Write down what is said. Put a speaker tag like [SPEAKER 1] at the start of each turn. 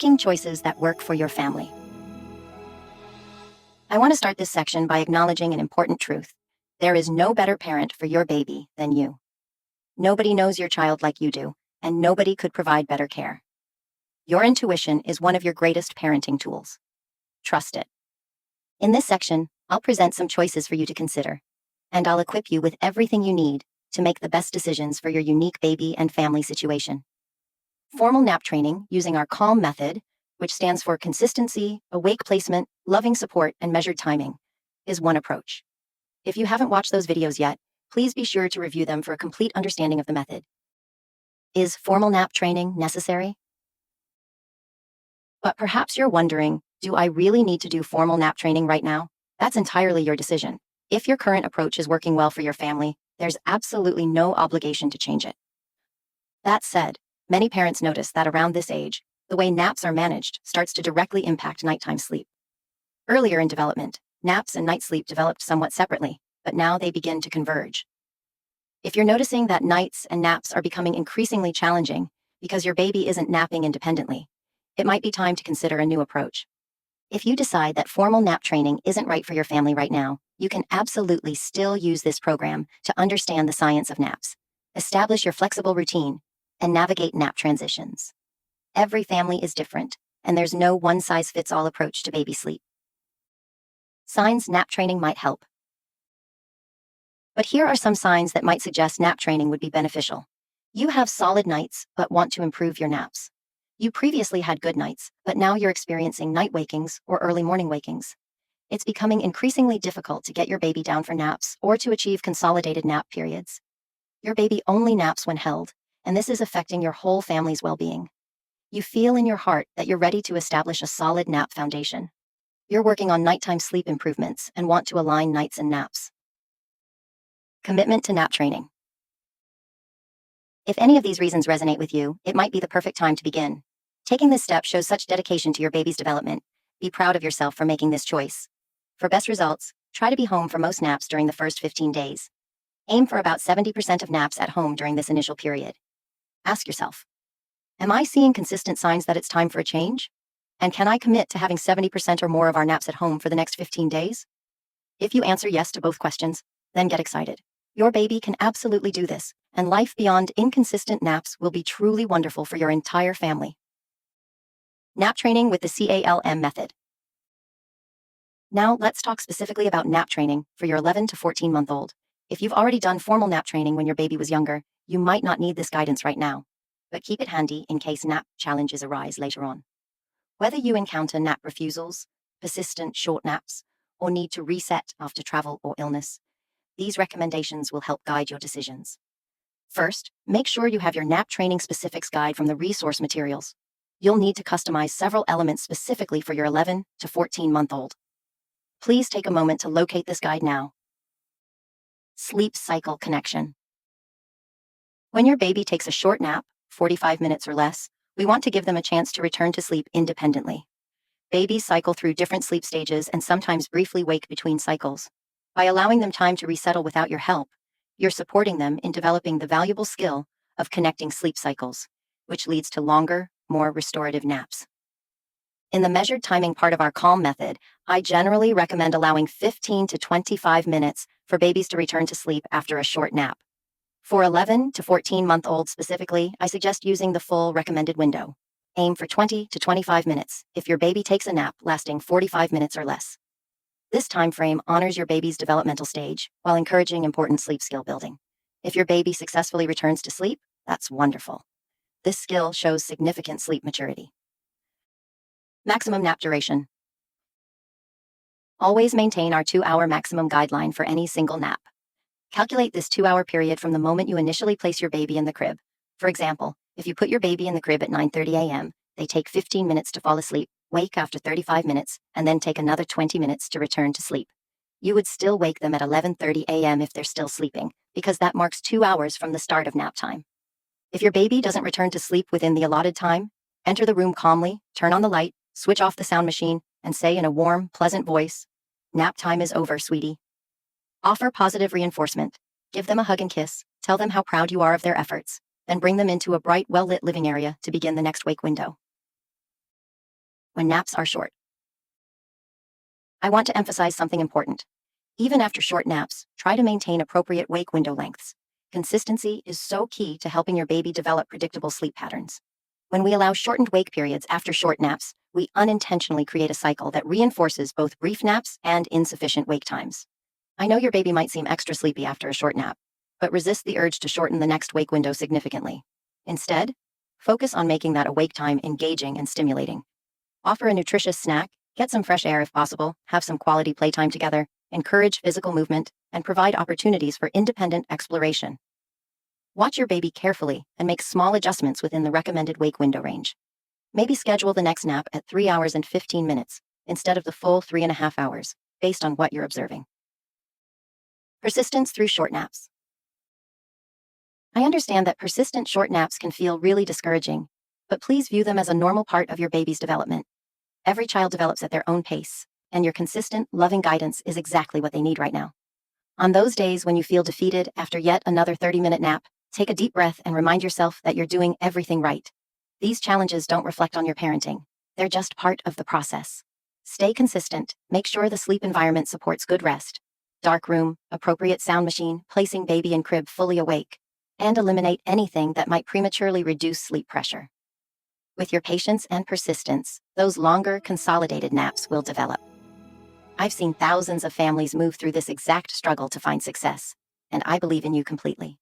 [SPEAKER 1] Making choices that work for your family. I want to start this section by acknowledging an important truth. There is no better parent for your baby than you. Nobody knows your child like you do, and nobody could provide better care. Your intuition is one of your greatest parenting tools. Trust it. In this section, I'll present some choices for you to consider, and I'll equip you with everything you need to make the best decisions for your unique baby and family situation. Formal nap training using our CALM method, which stands for consistency, awake placement, loving support, and measured timing, is one approach. If you haven't watched those videos yet, please be sure to review them for a complete understanding of the method. Is formal nap training necessary? But perhaps you're wondering, do I really need to do formal nap training right now? That's entirely your decision. If your current approach is working well for your family, there's absolutely no obligation to change it. That said, many parents notice that around this age, the way naps are managed starts to directly impact nighttime sleep. Earlier in development, naps and night sleep developed somewhat separately, but now they begin to converge. If you're noticing that nights and naps are becoming increasingly challenging because your baby isn't napping independently, it might be time to consider a new approach. If you decide that formal nap training isn't right for your family right now, you can absolutely still use this program to understand the science of naps, establish your flexible routine, and navigate nap transitions. Every family is different, and there's no one-size-fits-all approach to baby sleep. Signs nap training might help. But here are some signs that might suggest nap training would be beneficial. You have solid nights, but want to improve your naps. You previously had good nights, but now you're experiencing night wakings or early morning wakings. It's becoming increasingly difficult to get your baby down for naps or to achieve consolidated nap periods. Your baby only naps when held, and this is affecting your whole family's well-being. You feel in your heart that you're ready to establish a solid nap foundation. You're working on nighttime sleep improvements and want to align nights and naps. Commitment to nap training. If any of these reasons resonate with you, it might be the perfect time to begin. Taking this step shows such dedication to your baby's development. Be proud of yourself for making this choice. For best results, try to be home for most naps during the first 15 days. Aim for about 70% of naps at home during this initial period. Ask yourself, am I seeing consistent signs that it's time for a change? And can I commit to having 70% or more of our naps at home for the next 15 days? If you answer yes to both questions, then get excited. Your baby can absolutely do this, and life beyond inconsistent naps will be truly wonderful for your entire family. Nap training with the CALM method. Now let's talk specifically about nap training for your 11 to 14-month-old. If you've already done formal nap training when your baby was younger, you might not need this guidance right now, but keep it handy in case nap challenges arise later on. Whether you encounter nap refusals, persistent short naps, or need to reset after travel or illness, these recommendations will help guide your decisions. First, make sure you have your nap training specifics guide from the resource materials. You'll need to customize several elements specifically for your 11 to 14-month-old. Please take a moment to locate this guide now. Sleep cycle connection. When your baby takes a short nap, 45 minutes or less, we want to give them a chance to return to sleep independently. Babies cycle through different sleep stages and sometimes briefly wake between cycles. By allowing them time to resettle without your help, you're supporting them in developing the valuable skill of connecting sleep cycles, which leads to longer, more restorative naps. In the measured timing part of our CALM method, I generally recommend allowing 15 to 25 minutes for babies to return to sleep after a short nap. For 11 to 14-month-olds specifically, I suggest using the full recommended window. Aim for 20 to 25 minutes if your baby takes a nap lasting 45 minutes or less. This time frame honors your baby's developmental stage while encouraging important sleep skill building. If your baby successfully returns to sleep, that's wonderful. This skill shows significant sleep maturity. Maximum nap duration. Always maintain our 2-hour maximum guideline for any single nap. Calculate this 2-hour period from the moment you initially place your baby in the crib. For example, if you put your baby in the crib at 9:30 a.m., they take 15 minutes to fall asleep, wake after 35 minutes, and then take another 20 minutes to return to sleep. You would still wake them at 11:30 a.m. if they're still sleeping, because that marks 2 hours from the start of nap time. If your baby doesn't return to sleep within the allotted time, enter the room calmly, turn on the light, switch off the sound machine, and say in a warm, pleasant voice, "Nap time is over, sweetie." Offer positive reinforcement. Give them a hug and kiss, tell them how proud you are of their efforts, then bring them into a bright, well-lit living area to begin the next wake window. when naps are short. I want to emphasize something important. Even after short naps, try to maintain appropriate wake window lengths. Consistency is so key to helping your baby develop predictable sleep patterns. When we allow shortened wake periods after short naps, we unintentionally create a cycle that reinforces both brief naps and insufficient wake times. I know your baby might seem extra sleepy after a short nap, but resist the urge to shorten the next wake window significantly. Instead, focus on making that awake time engaging and stimulating. Offer a nutritious snack, get some fresh air if possible, have some quality playtime together, encourage physical movement, and provide opportunities for independent exploration. Watch your baby carefully and make small adjustments within the recommended wake window range. Maybe schedule the next nap at 3 hours and 15 minutes instead of the full 3.5 hours, based on what you're observing. Persistence through short naps. I understand that persistent short naps can feel really discouraging, but please view them as a normal part of your baby's development. Every child develops at their own pace, and your consistent, loving guidance is exactly what they need right now. On those days when you feel defeated after yet another 30-minute nap, take a deep breath and remind yourself that you're doing everything right. These challenges don't reflect on your parenting. They're just part of the process. Stay consistent, make sure the sleep environment supports good rest. Dark room, appropriate sound machine, placing baby in crib fully awake, and eliminate anything that might prematurely reduce sleep pressure. With your patience and persistence, those longer, consolidated naps will develop. I've seen thousands of families move through this exact struggle to find success, and I believe in you completely.